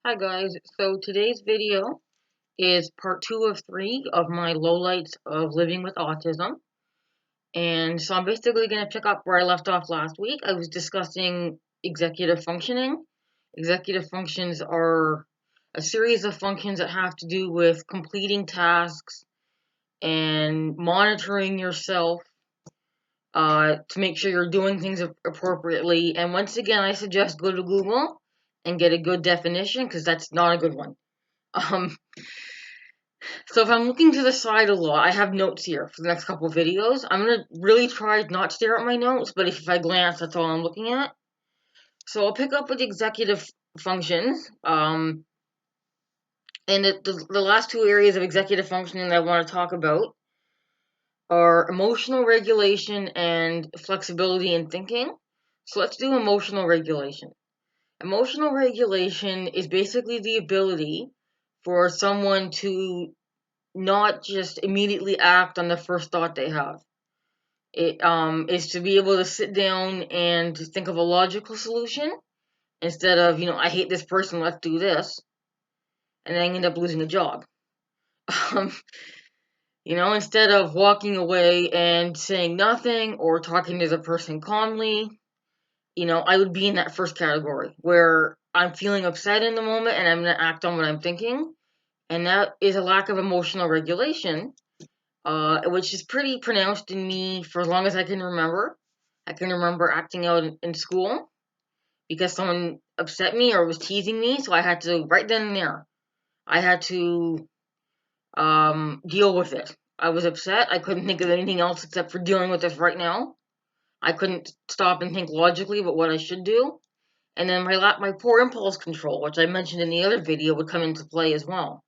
Hi guys, so today's video is part 2 of 3 of my lowlights of living with autism. And so I'm basically going to pick up where I left off last week. I was discussing executive functioning. Executive functions are a series of functions that have to do with completing tasks and monitoring yourself to make sure you're doing things appropriately. And once again, I suggest go to Google and get a good definition because that's not a good one. Um, So if I'm looking to the side a lot, I have notes here for the next couple of videos. I'm going to really try not to stare at my notes, but if I glance, that's all I'm looking at. So I'll pick up with executive functions. And the last two areas of executive functioning that I want to talk about are emotional regulation and flexibility in thinking. So let's do emotional regulation. Emotional regulation is basically the ability for someone to not just immediately act on the first thought they have. It is to be able to sit down and think of a logical solution instead of, I hate this person, let's do this, and then end up losing a job. Um, instead of walking away and saying nothing or talking to the person calmly, I would be in that first category where I'm feeling upset in the moment and I'm going to act on what I'm thinking. And that is a lack of emotional regulation, which is pretty pronounced in me for as long as I can remember. I can remember acting out in school because someone upset me or was teasing me, so I had to, right then and there, I had to deal with it. I was upset. I couldn't think of anything else except for dealing with this right now. I couldn't stop and think logically about what I should do. And then my poor impulse control, which I mentioned in the other video, would come into play as well.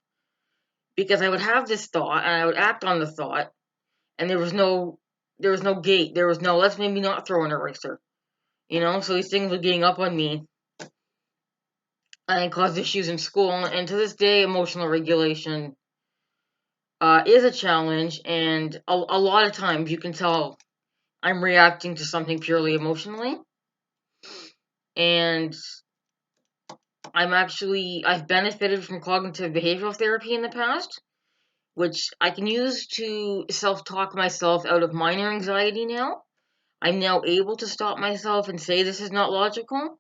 Because I would have this thought and I would act on the thought, and there was no gate. There was no, let's maybe not throw an eraser. So these things were getting up on me and caused issues in school. And to this day, emotional regulation is a challenge. And a lot of times you can tell I'm reacting to something purely emotionally. And I've benefited from cognitive behavioral therapy in the past, which I can use to self-talk myself out of minor anxiety now. I'm now able to stop myself and say this is not logical.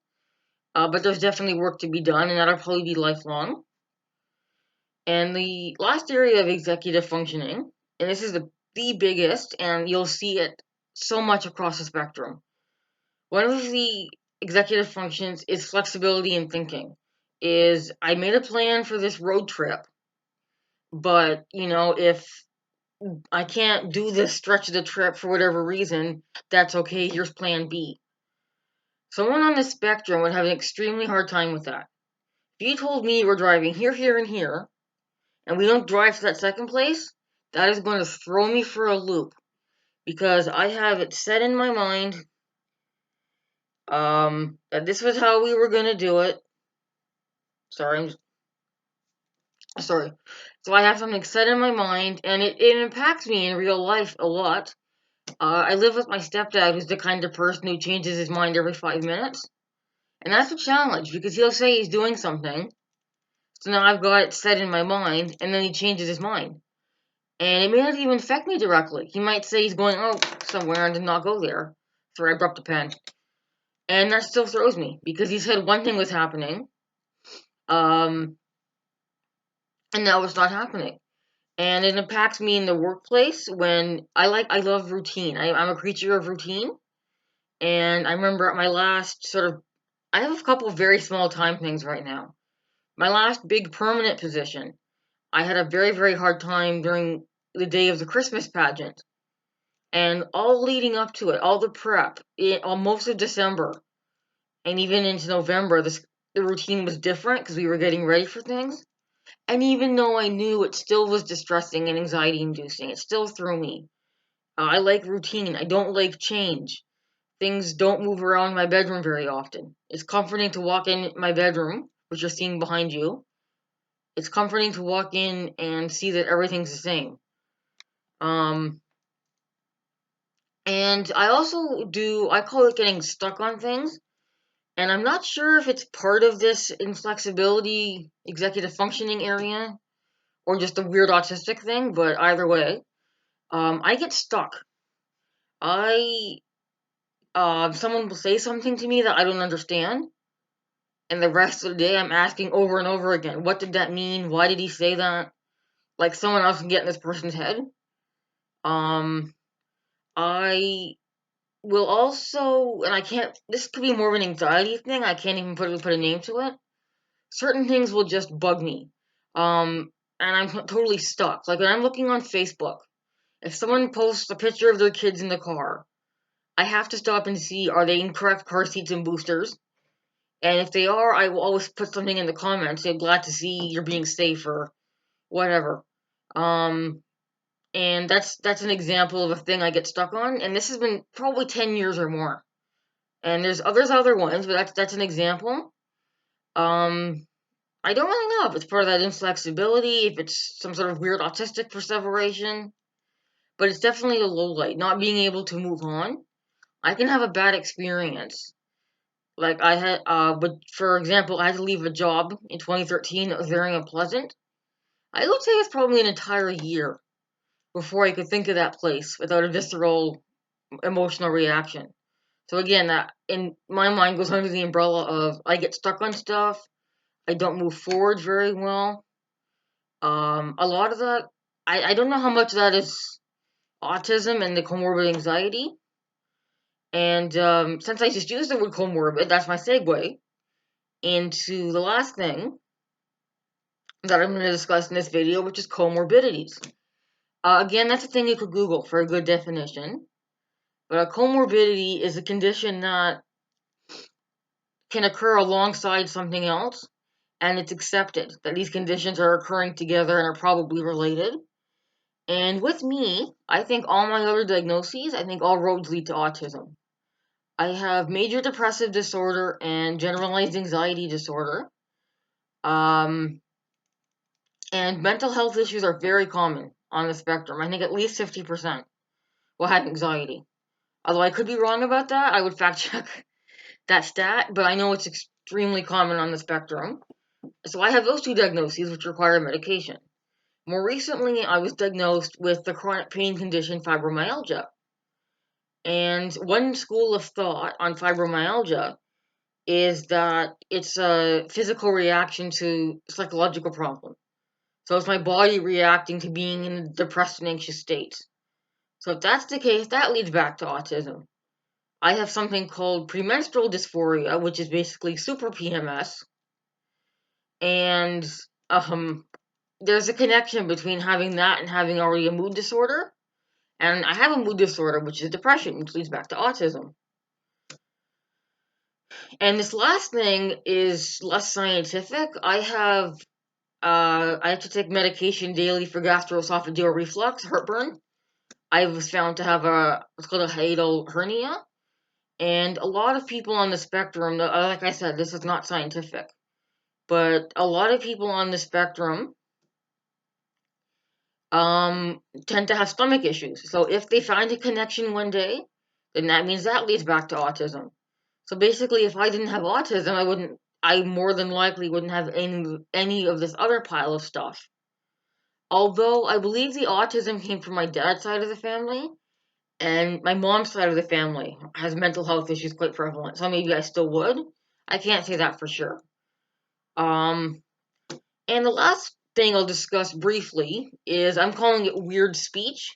But there's definitely work to be done, and that'll probably be lifelong. And the last area of executive functioning, and this is the biggest, and you'll see it so much across the spectrum. One of the executive functions is flexibility in thinking. Is I made a plan for this road trip, but if I can't do this stretch of the trip for whatever reason, that's okay. Here's plan B. Someone on the spectrum would have an extremely hard time with that. If you told me we're driving here, here, and here, and we don't drive to that second place, that is going to throw me for a loop because I have it set in my mind that this was how we were going to do it. Sorry. So I have something set in my mind, and it impacts me in real life a lot. I live with my stepdad, who's the kind of person who changes his mind every 5 minutes. And that's a challenge because he'll say he's doing something. So now I've got it set in my mind, and then he changes his mind. And it may not even affect me directly. He might say he's going somewhere and did not go there. Sorry, I dropped a pen. And that still throws me because he said one thing was happening, and now it's not happening. And it impacts me in the workplace when I love routine. I'm a creature of routine. And I remember at my last I have a couple of very small time things right now. My last big permanent position, I had a very, very hard time during the day of the Christmas pageant. And all leading up to it, all the prep, all most of December, and even into November, the routine was different because we were getting ready for things. And even though I knew it still was distressing and anxiety inducing, it still threw me. I like routine. I don't like change. Things don't move around my bedroom very often. It's comforting to walk in my bedroom, which you're seeing behind you. It's comforting to walk in and see that everything's the same. And I call it getting stuck on things. And I'm not sure if it's part of this inflexibility executive functioning area or just a weird autistic thing, but either way, I get stuck. I Someone will say something to me that I don't understand, and the rest of the day I'm asking over and over again, what did that mean? Why did he say that? Like someone else can get in this person's head. Um, I will also, and I can't. This could be more of an anxiety thing. I can't even put a name to it. Certain things will just bug me, and I'm totally stuck. Like when I'm looking on Facebook, if someone posts a picture of their kids in the car, I have to stop and see, are they in correct car seats and boosters? And if they are, I will always put something in the comments, say, glad to see you're being safe or whatever. Um, and that's an example of a thing I get stuck on, and this has been probably 10 years or more. And there's other ones, but that's an example. Um, I don't really know if it's part of that inflexibility, if it's some sort of weird autistic perseveration, but it's definitely a low light, not being able to move on. I can have a bad experience. Like I had, but for example, I had to leave a job in 2013 that was very unpleasant. I would say it's probably an entire year before I could think of that place without a visceral emotional reaction. So again, that in my mind goes under the umbrella of I get stuck on stuff. I don't move forward very well. A lot of that, I don't know how much of that is autism and the comorbid anxiety. And since I just used the word comorbid, that's my segue into the last thing that I'm going to discuss in this video, which is comorbidities. Again, that's a thing you could Google for a good definition. But a comorbidity is a condition that can occur alongside something else, and it's accepted that these conditions are occurring together and are probably related. And with me, I think all my other diagnoses, I think all roads lead to autism. I have major depressive disorder and generalized anxiety disorder. Um, and mental health issues are very common on the spectrum. I think at least 50% will have anxiety. Although I could be wrong about that, I would fact check that stat, but I know it's extremely common on the spectrum. So I have those two diagnoses which require medication. More recently, I was diagnosed with the chronic pain condition fibromyalgia. And one school of thought on fibromyalgia is that it's a physical reaction to psychological problem. So it's my body reacting to being in a depressed and anxious state. So if that's the case, that leads back to autism. I have something called premenstrual dysphoria, which is basically super PMS, and there's a connection between having that and having already a mood disorder. And I have a mood disorder, which is depression, which leads back to autism. And this last thing is less scientific. I have to take medication daily for gastroesophageal reflux, heartburn. I was found to have what's called a hiatal hernia. And a lot of people on the spectrum, like I said, this is not scientific, but a lot of people on the spectrum tend to have stomach issues. So if they find a connection one day, then that means that leads back to autism. So basically, if I didn't have autism, I more than likely wouldn't have any of this other pile of stuff. Although I believe the autism came from my dad's side of the family, and my mom's side of the family has mental health issues quite prevalent. So maybe I still would. I can't say that for sure. Um, and the last thing I'll discuss briefly is I'm calling it weird speech.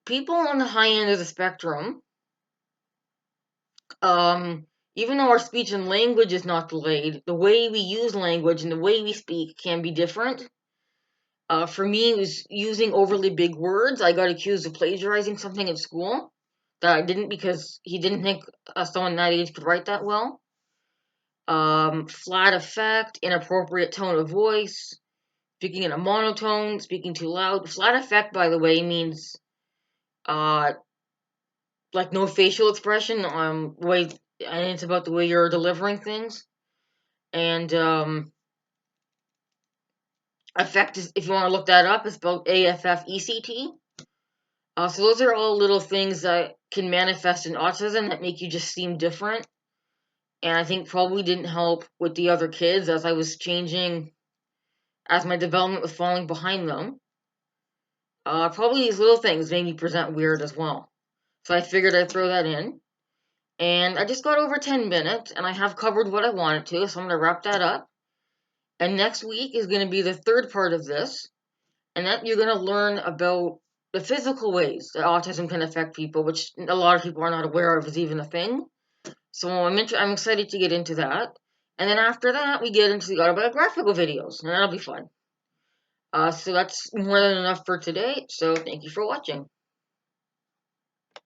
People on the high end of the spectrum, even though our speech and language is not delayed, the way we use language and the way we speak can be different. For me, it was using overly big words. I got accused of plagiarizing something at school that I didn't because he didn't think someone that age could write that well. Flat effect, inappropriate tone of voice, speaking in a monotone, speaking too loud. Flat effect, by the way, means uh, like no facial expression. Way, and it's about the way you're delivering things. And effect is, if you want to look that up, it's spelled AFFECT. So those are all little things that can manifest in autism that make you just seem different. And I think probably didn't help with the other kids as I was changing, as my development was falling behind them. Probably these little things made me present weird as well. So I figured I'd throw that in. And I just got over 10 minutes, and I have covered what I wanted to, so I'm going to wrap that up. And next week is going to be the third part of this, and that you're going to learn about the physical ways that autism can affect people, which a lot of people are not aware of is even a thing. So I'm excited to get into that. And then after that, we get into the autobiographical videos, and that'll be fun. So that's more than enough for today. So thank you for watching.